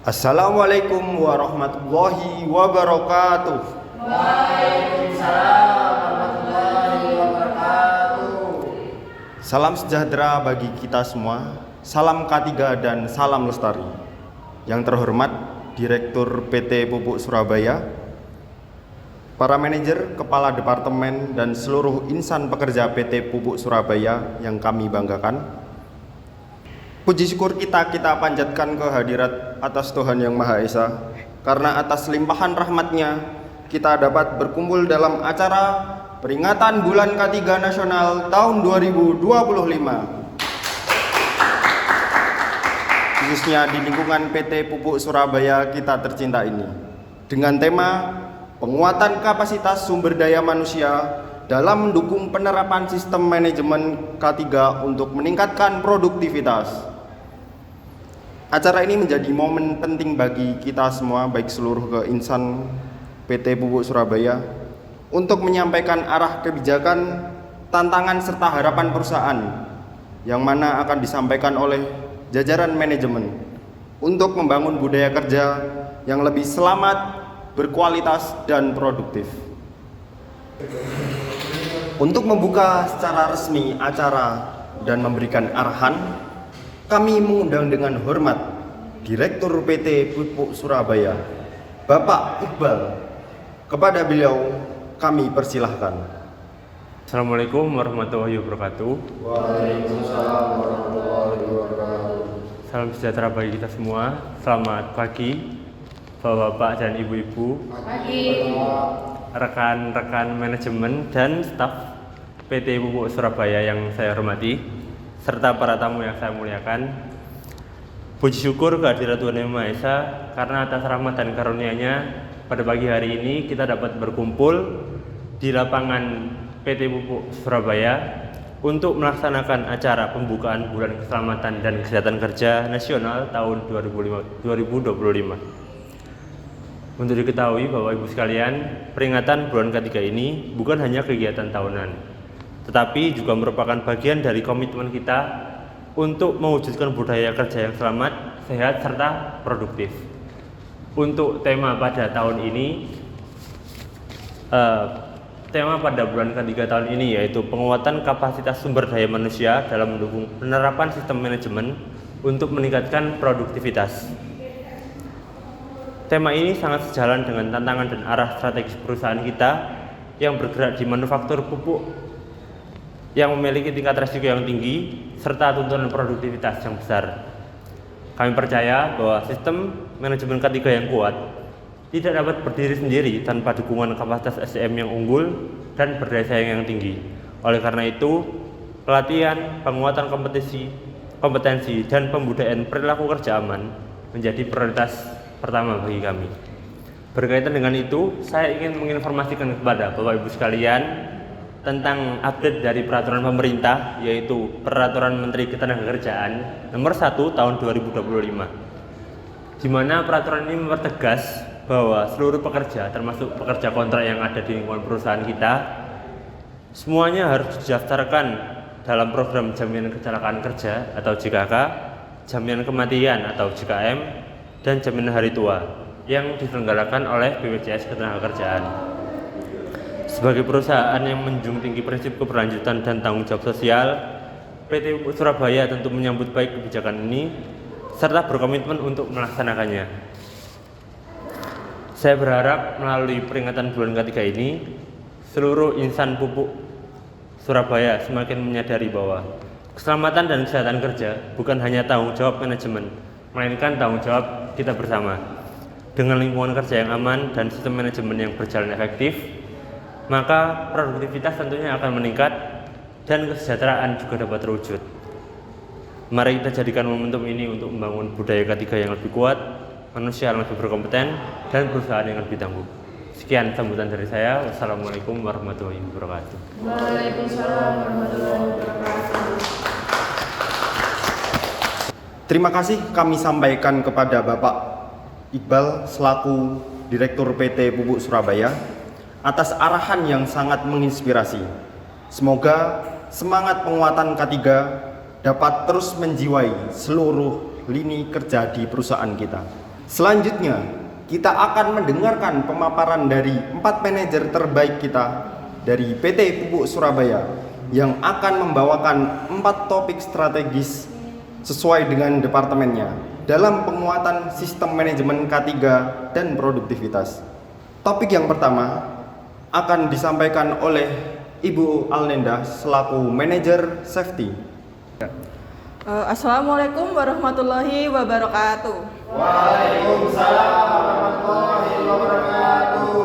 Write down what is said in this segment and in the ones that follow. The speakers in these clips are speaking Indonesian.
Assalamualaikum warahmatullahi wabarakatuh. Waalaikumsalam warahmatullahi wabarakatuh. Salam sejahtera bagi kita semua. Salam K3 dan salam lestari. Yang terhormat Direktur PT Pupuk Surabaya, para manajer, kepala departemen, dan seluruh insan pekerja PT Pupuk Surabaya yang kami banggakan. Puji syukur kita panjatkan kehadirat atas Tuhan Yang Maha Esa, karena atas limpahan rahmat-Nya kita dapat berkumpul dalam acara peringatan Bulan K3 Nasional tahun 2025, khususnya di lingkungan PT Pupuk Surabaya kita tercinta ini, dengan tema penguatan kapasitas sumber daya manusia dalam mendukung penerapan sistem manajemen K3 untuk meningkatkan produktivitas. Acara ini menjadi momen penting bagi kita semua, baik seluruh keinsan PT Pupuk Surabaya, untuk menyampaikan arah kebijakan, tantangan, serta harapan perusahaan yang mana akan disampaikan oleh jajaran manajemen untuk membangun budaya kerja yang lebih selamat, berkualitas, dan produktif. Untuk membuka secara resmi acara dan memberikan arahan, kami mengundang dengan hormat Direktur PT Pupuk Surabaya, Bapak Iqbal. Kepada beliau kami persilahkan. Assalamualaikum warahmatullahi wabarakatuh. Waalaikumsalam warahmatullahi wabarakatuh. Salam sejahtera bagi kita semua. Selamat pagi Bapak-bapak dan Ibu-ibu, Pagi. rekan-rekan manajemen dan staf PT Pupuk Surabaya yang saya hormati, serta para tamu yang saya muliakan. Puji syukur kehadirat Tuhan Yang Maha Esa, karena atas rahmat dan karunia-Nya pada pagi hari ini kita dapat berkumpul di lapangan PT Pupuk Surabaya untuk melaksanakan acara pembukaan Bulan Keselamatan dan Kesehatan Kerja Nasional tahun 2025. Untuk diketahui Bapak Ibu sekalian, peringatan Bulan K3 ini bukan hanya kegiatan tahunan, tetapi juga merupakan bagian dari komitmen kita untuk mewujudkan budaya kerja yang selamat, sehat, serta produktif. Untuk tema pada tahun ini, tema pada bulan K3 tahun ini yaitu penguatan kapasitas sumber daya manusia dalam mendukung penerapan sistem manajemen untuk meningkatkan produktivitas. Tema ini sangat sejalan dengan tantangan dan arah strategis perusahaan kita yang bergerak di manufaktur pupuk yang memiliki tingkat resiko yang tinggi serta tuntutan produktivitas yang besar. Kami percaya bahwa sistem manajemen K3 yang kuat tidak dapat berdiri sendiri tanpa dukungan kapasitas SDM yang unggul dan berdaya saing yang tinggi. Oleh karena itu, pelatihan, penguatan kompetensi, dan pembudayaan perilaku kerja aman menjadi prioritas pertama bagi kami. Berkaitan dengan itu, saya ingin menginformasikan kepada Bapak Ibu sekalian tentang update dari peraturan pemerintah, yaitu Peraturan Menteri Ketenagakerjaan nomor 1 tahun 2025, di mana peraturan ini mempertegas bahwa seluruh pekerja, termasuk pekerja kontrak yang ada di lingkungan perusahaan kita, semuanya harus didaftarkan dalam program jaminan kecelakaan kerja atau JKK, jaminan kematian atau JKM, dan jaminan hari tua yang diselenggarakan oleh BPJS Ketenagakerjaan. Sebagai perusahaan yang menjunjung tinggi prinsip keberlanjutan dan tanggung jawab sosial, PT Pupuk Surabaya tentu menyambut baik kebijakan ini serta berkomitmen untuk melaksanakannya. Saya berharap melalui peringatan bulan K3 ini, seluruh insan pupuk Surabaya semakin menyadari bahwa keselamatan dan kesehatan kerja bukan hanya tanggung jawab manajemen, melainkan tanggung jawab kita bersama. Dengan lingkungan kerja yang aman dan sistem manajemen yang berjalan efektif, maka produktivitas tentunya akan meningkat dan kesejahteraan juga dapat terwujud. Mari kita jadikan momentum ini untuk membangun budaya K3 yang lebih kuat, manusia yang lebih berkompeten, dan perusahaan yang lebih tangguh. Sekian sambutan dari saya. Wassalamualaikum warahmatullahi wabarakatuh. Waalaikumsalam warahmatullahi wabarakatuh. Terima kasih kami sampaikan kepada Bapak Iqbal selaku Direktur PT Pupuk Surabaya atas arahan yang sangat menginspirasi. Semoga semangat penguatan K3 dapat terus menjiwai seluruh lini kerja di perusahaan kita. Selanjutnya, kita akan mendengarkan pemaparan dari 4 manajer terbaik kita dari PT Pupuk Surabaya yang akan membawakan 4 topik strategis sesuai dengan departemennya dalam penguatan sistem manajemen K3 dan produktivitas. Topik yang pertama akan disampaikan oleh Ibu Alnenda selaku manajer safety. Assalamualaikum warahmatullahi wabarakatuh. Waalaikumsalam warahmatullahi wabarakatuh.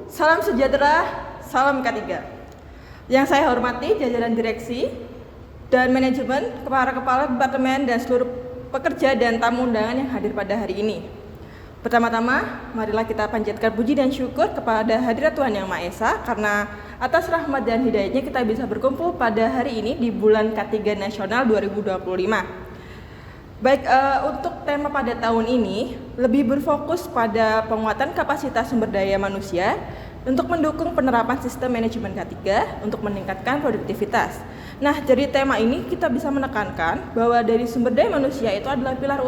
Salam sejahtera, salam K3. Yang saya hormati jajaran direksi dan manajemen, para kepala departemen dan seluruh pekerja dan tamu undangan yang hadir pada hari ini. Pertama-tama, marilah kita panjatkan puji dan syukur kepada hadirat Tuhan Yang Maha Esa karena atas rahmat dan hidayahnya kita bisa berkumpul pada hari ini di bulan K3 Nasional 2025. Baik, untuk tema pada tahun ini lebih berfokus pada penguatan kapasitas sumber daya manusia untuk mendukung penerapan sistem manajemen K3 untuk meningkatkan produktivitas. Nah, dari tema ini kita bisa menekankan bahwa dari sumber daya manusia itu adalah pilar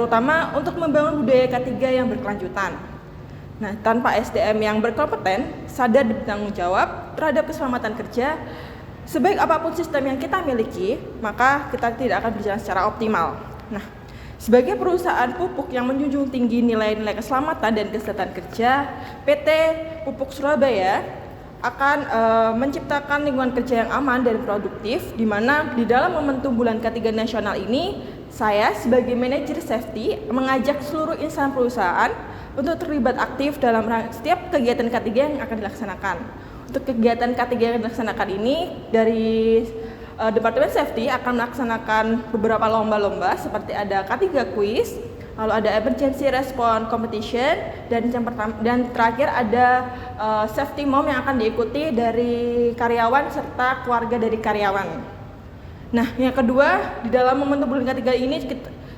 utama untuk membangun budaya K3 yang berkelanjutan. Nah, tanpa SDM yang berkompeten, sadar dan bertanggung jawab terhadap keselamatan kerja, sebaik apapun sistem yang kita miliki, maka kita tidak akan berjalan secara optimal. Nah, sebagai perusahaan pupuk yang menjunjung tinggi nilai-nilai keselamatan dan kesehatan kerja, PT Pupuk Surabaya akan menciptakan lingkungan kerja yang aman dan produktif, di mana di dalam momentum bulan K3 Nasional ini, saya sebagai manajer safety mengajak seluruh insan perusahaan untuk terlibat aktif dalam setiap kegiatan K3 yang akan dilaksanakan. Untuk kegiatan K3 yang dilaksanakan ini, dari Departemen Safety akan melaksanakan beberapa lomba-lomba seperti ada K3 Quiz, lalu ada Emergency Response Competition, dan terakhir ada Safety Mom yang akan diikuti dari karyawan serta keluarga dari karyawan. Nah, yang kedua, di dalam momentum bulan K3 ini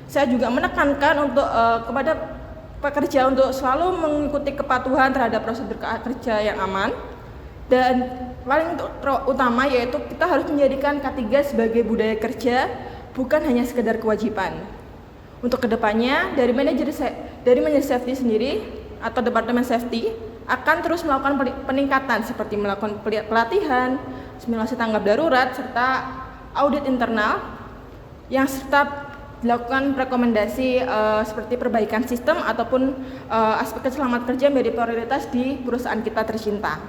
saya juga menekankan untuk kepada pekerja untuk selalu mengikuti kepatuhan terhadap prosedur kerja yang aman, dan paling utama yaitu kita harus menjadikan K3 sebagai budaya kerja, bukan hanya sekedar kewajiban. Untuk kedepannya, dari manajer safety sendiri atau departemen safety akan terus melakukan peningkatan seperti melakukan pelatihan, simulasi tanggap darurat, serta audit internal yang serta dilakukan rekomendasi seperti perbaikan sistem ataupun aspek keselamatan kerja menjadi prioritas di perusahaan kita tercinta.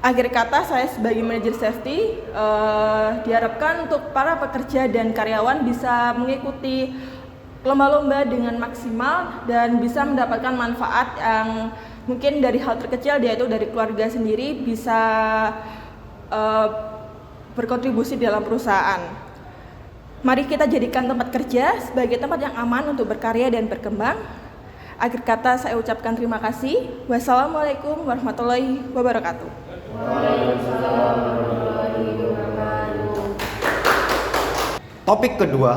Akhir kata, saya sebagai manajer safety diharapkan untuk para pekerja dan karyawan bisa mengikuti lomba-lomba dengan maksimal dan bisa mendapatkan manfaat yang mungkin dari hal terkecil, yaitu dari keluarga sendiri bisa berkontribusi dalam perusahaan. Mari kita jadikan tempat kerja sebagai tempat yang aman untuk berkarya dan berkembang. Akhir kata, saya ucapkan terima kasih. Wassalamualaikum warahmatullahi wabarakatuh. Waalaikumsalam warahmatullahi wabarakatuh. Topik kedua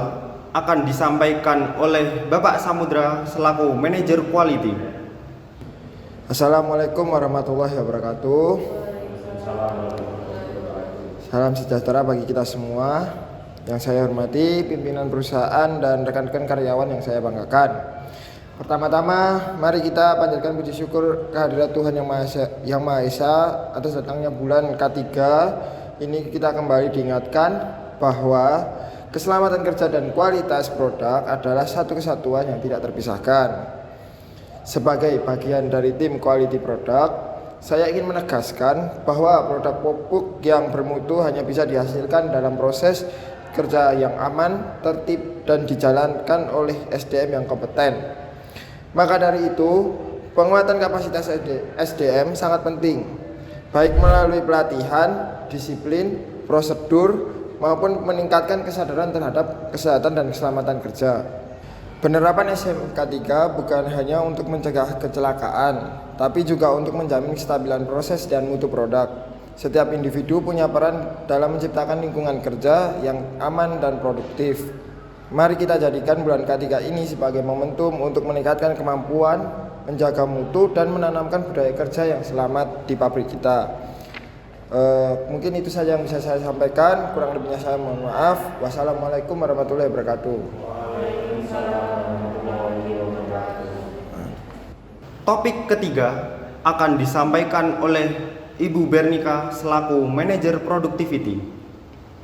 akan disampaikan oleh Bapak Samudra selaku manajer quality. Assalamualaikum warahmatullahi wabarakatuh. Salam sejahtera bagi kita semua. Yang saya hormati pimpinan perusahaan dan rekan-rekan karyawan yang saya banggakan. Pertama-tama, mari kita panjatkan puji syukur kehadirat Tuhan Yang Maha Esa atas datangnya bulan K3. Ini kita kembali diingatkan bahwa keselamatan kerja dan kualitas produk adalah satu kesatuan yang tidak terpisahkan. Sebagai bagian dari tim quality product, saya ingin menegaskan bahwa produk pupuk yang bermutu hanya bisa dihasilkan dalam proses kerja yang aman, tertib, dan dijalankan oleh SDM yang kompeten. Maka dari itu, penguatan kapasitas SDM sangat penting, baik melalui pelatihan, disiplin, prosedur, maupun meningkatkan kesadaran terhadap kesehatan dan keselamatan kerja. Penerapan SMK 3 bukan hanya untuk mencegah kecelakaan, tapi juga untuk menjamin kestabilan proses dan mutu produk. Setiap individu punya peran dalam menciptakan lingkungan kerja yang aman dan produktif. Mari kita jadikan bulan K3 ini sebagai momentum untuk meningkatkan kemampuan, menjaga mutu, dan menanamkan budaya kerja yang selamat di pabrik kita. Mungkin itu saja yang bisa saya sampaikan. Kurang lebihnya saya mohon maaf. Wassalamualaikum warahmatullahi wabarakatuh. Waalaikumsalam warahmatullahi wabarakatuh. Topik ketiga akan disampaikan oleh Ibu Bernika selaku manajer productivity.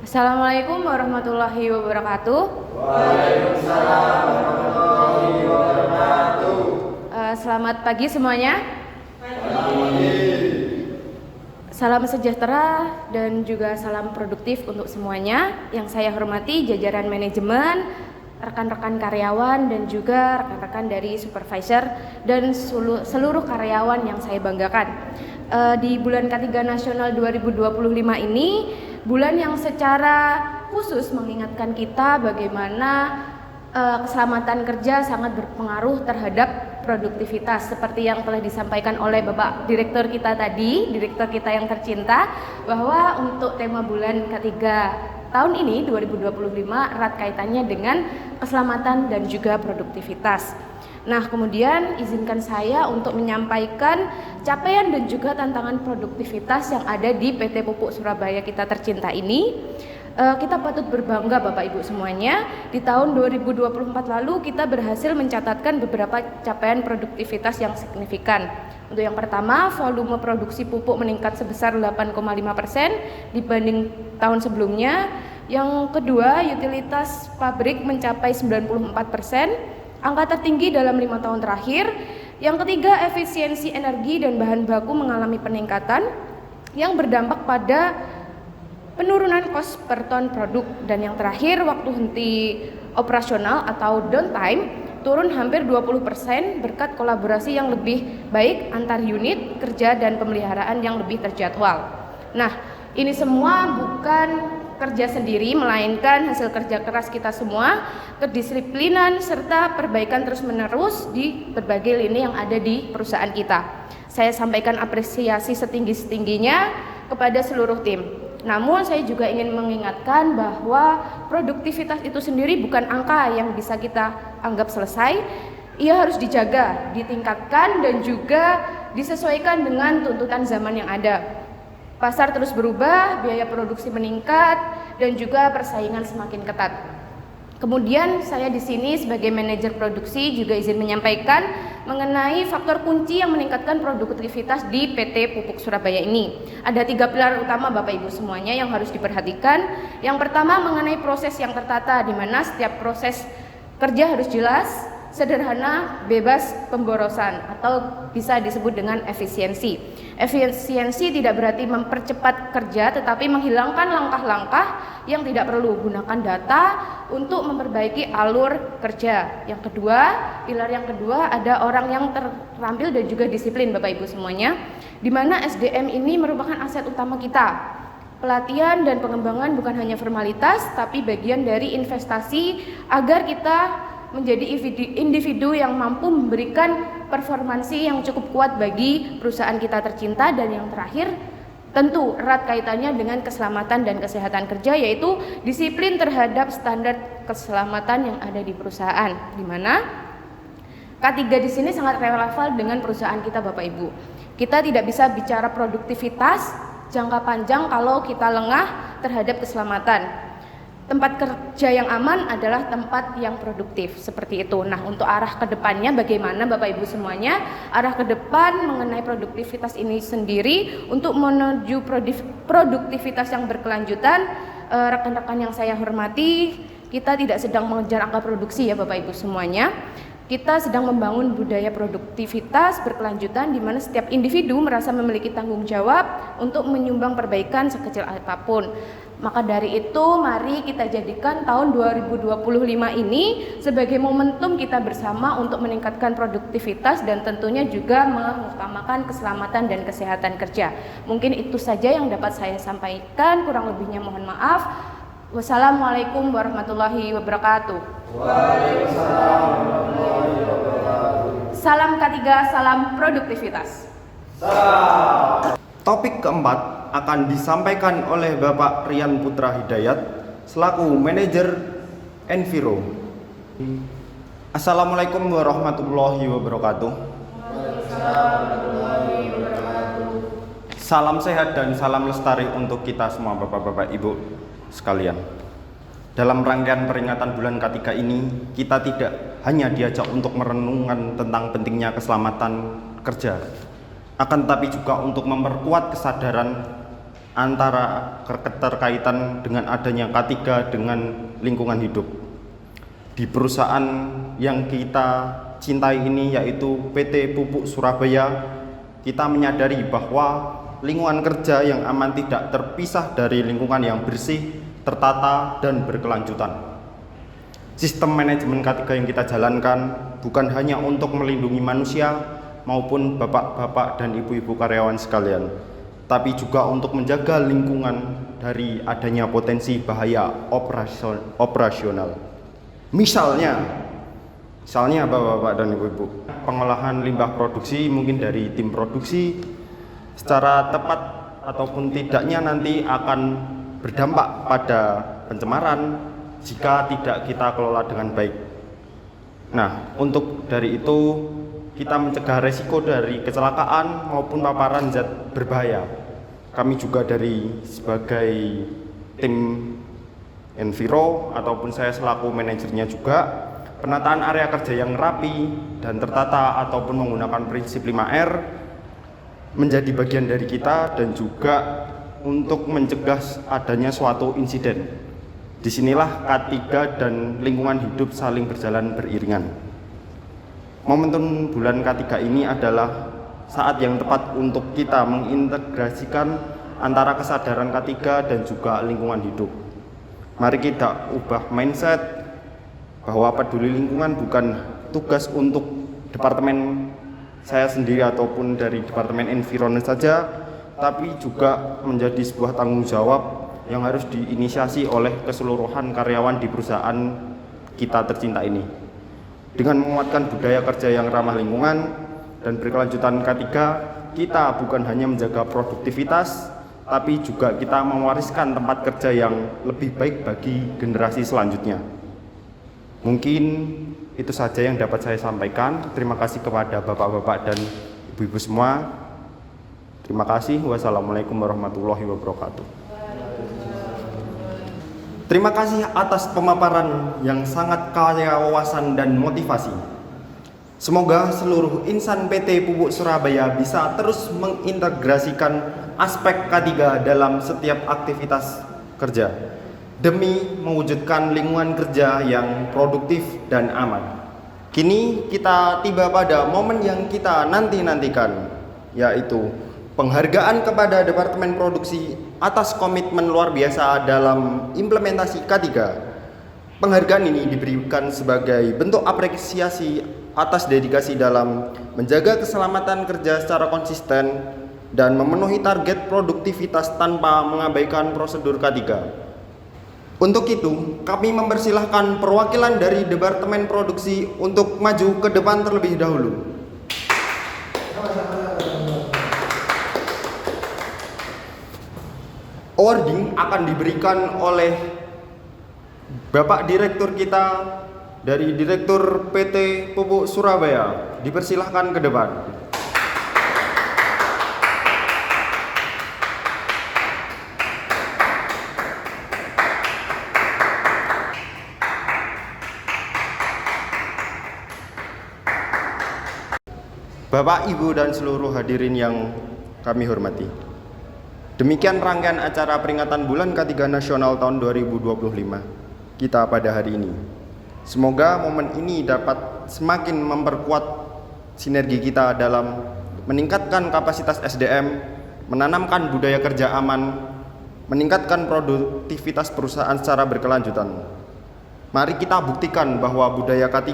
Assalamualaikum warahmatullahi wabarakatuh. Waalaikumsalam warahmatullahi wabarakatuh. Selamat pagi semuanya. Salam sejahtera dan juga salam produktif untuk semuanya. Yang saya hormati jajaran manajemen, rekan-rekan karyawan dan juga rekan-rekan dari supervisor dan seluruh karyawan yang saya banggakan. Di bulan K3 Nasional 2025 ini, bulan yang secara khusus mengingatkan kita bagaimana keselamatan kerja sangat berpengaruh terhadap produktivitas, seperti yang telah disampaikan oleh Bapak Direktur kita tadi, Direktur kita yang tercinta, bahwa untuk tema bulan K3 tahun ini 2025 erat kaitannya dengan keselamatan dan juga produktivitas. Nah, kemudian izinkan saya untuk menyampaikan capaian dan juga tantangan produktivitas yang ada di PT Pupuk Surabaya kita tercinta ini. Kita patut berbangga Bapak Ibu semuanya. Di tahun 2024 lalu kita berhasil mencatatkan beberapa capaian produktivitas yang signifikan. Untuk yang pertama, volume produksi pupuk meningkat sebesar 8,5% dibanding tahun sebelumnya. Yang kedua, utilitas pabrik mencapai 94%, angka tertinggi dalam 5 tahun terakhir. Yang ketiga, efisiensi energi dan bahan baku mengalami peningkatan yang berdampak pada penurunan kos per ton produk. Dan yang terakhir, waktu henti operasional atau downtime turun hampir 20% berkat kolaborasi yang lebih baik antar unit kerja dan pemeliharaan yang lebih terjadwal. Nah, ini semua bukan kerja sendiri, melainkan hasil kerja keras kita semua, kedisiplinan serta perbaikan terus-menerus di berbagai lini yang ada di perusahaan kita. Saya sampaikan apresiasi setinggi-tingginya kepada seluruh tim. Namun saya juga ingin mengingatkan bahwa produktivitas itu sendiri bukan angka yang bisa kita anggap selesai. Ia harus dijaga, ditingkatkan dan juga disesuaikan dengan tuntutan zaman yang ada. Pasar terus berubah, biaya produksi meningkat dan juga persaingan semakin ketat. Kemudian saya di sini sebagai manajer produksi juga izin menyampaikan mengenai faktor kunci yang meningkatkan produktivitas di PT Pupuk Surabaya ini. Ada 3 pilar utama Bapak Ibu semuanya yang harus diperhatikan. Yang pertama mengenai proses yang tertata, di mana setiap proses kerja harus jelas, sederhana, bebas pemborosan atau bisa disebut dengan efisiensi. Efisiensi tidak berarti mempercepat kerja, tetapi menghilangkan langkah-langkah yang tidak perlu. Gunakan data untuk memperbaiki alur kerja. Yang kedua, pilar yang kedua ada orang yang terampil dan juga disiplin Bapak Ibu semuanya, di mana SDM ini merupakan aset utama kita. Pelatihan dan pengembangan bukan hanya formalitas, tapi bagian dari investasi agar kita menjadi individu yang mampu memberikan performansi yang cukup kuat bagi perusahaan kita tercinta. Dan yang terakhir, tentu erat kaitannya dengan keselamatan dan kesehatan kerja, yaitu disiplin terhadap standar keselamatan yang ada di perusahaan, di mana K3 di sini sangat relevan dengan perusahaan kita Bapak Ibu. Kita tidak bisa bicara produktivitas jangka panjang kalau kita lengah terhadap keselamatan. Tempat kerja yang aman adalah tempat yang produktif, seperti itu. Nah, untuk arah ke depannya bagaimana Bapak Ibu semuanya? Arah ke depan mengenai produktivitas ini sendiri untuk menuju produktivitas yang berkelanjutan, rekan-rekan yang saya hormati, kita tidak sedang mengejar angka produksi ya Bapak Ibu semuanya. Kita sedang membangun budaya produktivitas berkelanjutan di mana setiap individu merasa memiliki tanggung jawab untuk menyumbang perbaikan sekecil apapun. Maka dari itu mari kita jadikan tahun 2025 ini sebagai momentum kita bersama untuk meningkatkan produktivitas dan tentunya juga mengutamakan keselamatan dan kesehatan kerja. Mungkin itu saja yang dapat saya sampaikan, kurang lebihnya mohon maaf. Wassalamualaikum warahmatullahi wabarakatuh. Waalaikumsalam warahmatullahi wabarakatuh. Salam K3, salam produktivitas. Topik keempat akan disampaikan oleh Bapak Rian Putra Hidayat selaku manajer Enviro. Assalamualaikum warahmatullahi wabarakatuh. Salam sehat dan salam lestari untuk kita semua Bapak-bapak Ibu sekalian. Dalam rangkaian peringatan bulan K3 ini, kita tidak hanya diajak untuk merenungkan tentang pentingnya keselamatan kerja, akan tetapi juga untuk memperkuat kesadaran antara keterkaitan dengan adanya K3 dengan lingkungan hidup. Di perusahaan yang kita cintai ini, yaitu PT Pupuk Surabaya, kita menyadari bahwa lingkungan kerja yang aman tidak terpisah dari lingkungan yang bersih, tertata, dan berkelanjutan. Sistem manajemen K3 yang kita jalankan bukan hanya untuk melindungi manusia maupun bapak-bapak dan ibu-ibu karyawan sekalian, tapi juga untuk menjaga lingkungan dari adanya potensi bahaya operasional. Misalnya bapak-bapak dan ibu-ibu, pengolahan limbah produksi mungkin dari tim produksi secara tepat ataupun tidaknya nanti akan berdampak pada pencemaran jika tidak kita kelola dengan baik. Nah, untuk dari itu kita mencegah resiko dari kecelakaan maupun paparan zat berbahaya. Kami juga dari sebagai tim Enviro ataupun saya selaku manajernya juga, penataan area kerja yang rapi dan tertata ataupun menggunakan prinsip 5R menjadi bagian dari kita, dan juga untuk mencegah adanya suatu insiden. Disinilah K3 dan lingkungan hidup saling berjalan beriringan. Momentum bulan K3 ini adalah saat yang tepat untuk kita mengintegrasikan antara kesadaran K3 dan juga lingkungan hidup. Mari kita ubah mindset bahwa peduli lingkungan bukan tugas untuk departemen saya sendiri ataupun dari departemen environment saja, tapi juga menjadi sebuah tanggung jawab yang harus diinisiasi oleh keseluruhan karyawan di perusahaan kita tercinta ini. Dengan menguatkan budaya kerja yang ramah lingkungan dan berkelanjutan K3, kita bukan hanya menjaga produktivitas, tapi juga kita mewariskan tempat kerja yang lebih baik bagi generasi selanjutnya. Mungkin itu saja yang dapat saya sampaikan. Terima kasih kepada bapak-bapak dan ibu-ibu semua. Terima kasih. Wassalamualaikum warahmatullahi wabarakatuh. Terima kasih atas pemaparan yang sangat kaya wawasan dan motivasi. Semoga seluruh insan PT Pupuk Surabaya bisa terus mengintegrasikan aspek K3 dalam setiap aktivitas kerja demi mewujudkan lingkungan kerja yang produktif dan aman. Kini kita tiba pada momen yang kita nanti-nantikan, yaitu penghargaan kepada Departemen Produksi atas komitmen luar biasa dalam implementasi K3. Penghargaan ini diberikan sebagai bentuk apresiasi atas dedikasi dalam menjaga keselamatan kerja secara konsisten dan memenuhi target produktivitas tanpa mengabaikan prosedur K3. Untuk itu, kami mempersilahkan perwakilan dari Departemen Produksi untuk maju ke depan terlebih dahulu. Awarding akan diberikan oleh Bapak Direktur kita dari Direktur PT Pupuk Surabaya. Dipersilahkan ke depan. Bapak, Ibu, dan seluruh hadirin yang kami hormati. Demikian rangkaian acara peringatan Bulan K3 Nasional tahun 2025 kita pada hari ini. Semoga momen ini dapat semakin memperkuat sinergi kita dalam meningkatkan kapasitas SDM, menanamkan budaya kerja aman, meningkatkan produktivitas perusahaan secara berkelanjutan. Mari kita buktikan bahwa budaya K3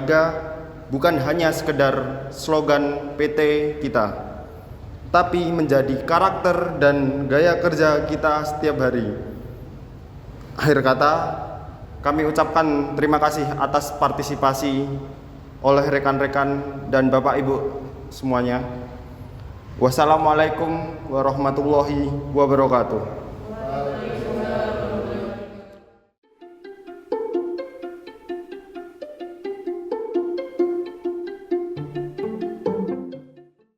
bukan hanya sekedar slogan PT kita, tapi menjadi karakter dan gaya kerja kita setiap hari. Akhir kata, kami ucapkan terima kasih atas partisipasi oleh rekan-rekan dan Bapak Ibu semuanya. Wassalamualaikum warahmatullahi wabarakatuh.